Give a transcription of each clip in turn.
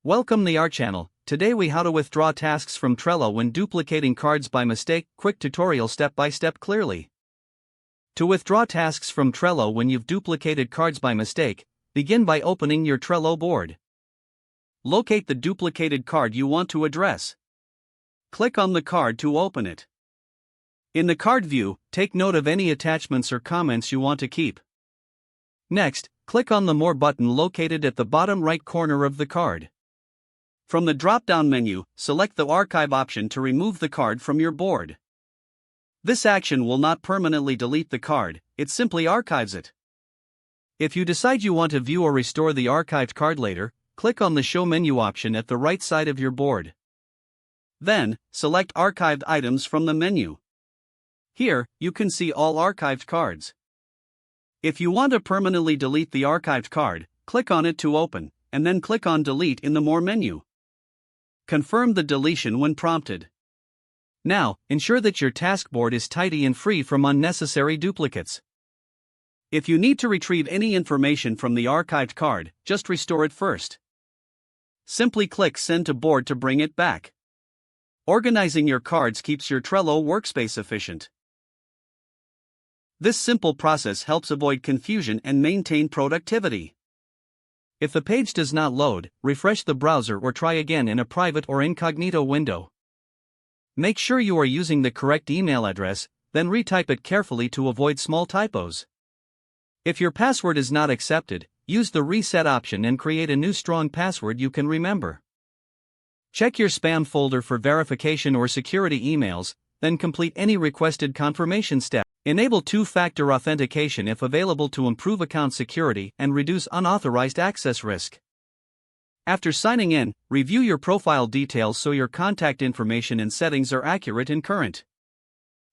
Welcome to our channel. Today we how to withdraw tasks from Trello when duplicating cards by mistake. Quick tutorial step by step clearly. To withdraw tasks from Trello when you've duplicated cards by mistake, begin by opening your Trello board. Locate the duplicated card you want to address. Click on the card to open it. In the card view, take note of any attachments or comments you want to keep. Next, click on the More button located at the bottom right corner of the card. From the drop-down menu, select the Archive option to remove the card from your board. This action will not permanently delete the card, it simply archives it. If you decide you want to view or restore the archived card later, click on the Show menu option at the right side of your board. Then, select Archived items from the menu. Here, you can see all archived cards. If you want to permanently delete the archived card, click on it to open, and then click on Delete in the More menu. Confirm the deletion when prompted. Now, ensure that your task board is tidy and free from unnecessary duplicates. If you need to retrieve any information from the archived card, just restore it first. Simply click Send to Board to bring it back. Organizing your cards keeps your Trello workspace efficient. This simple process helps avoid confusion and maintain productivity. If the page does not load, refresh the browser or try again in a private or incognito window. Make sure you are using the correct email address, then retype it carefully to avoid small typos. If your password is not accepted, use the Reset option and create a new strong password you can remember. Check your spam folder for verification or security emails, then complete any requested confirmation step. Enable two-factor authentication if available to improve account security and reduce unauthorized access risk. After signing in, review your profile details so your contact information and settings are accurate and current.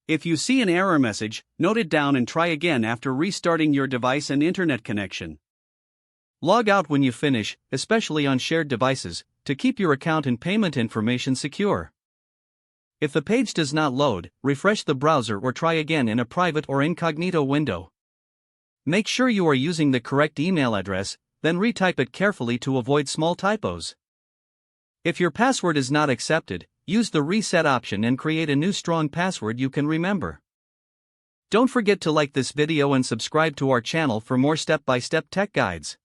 If you see an error message, note it down and try again after restarting your device and internet connection. Log out when you finish, especially on shared devices, to keep your account and payment information secure. If the page does not load, refresh the browser or try again in a private or incognito window. Make sure you are using the correct email address, then retype it carefully to avoid small typos. If your password is not accepted, use the Reset option and create a new strong password you can remember. Don't forget to like this video and subscribe to our channel for more step-by-step tech guides.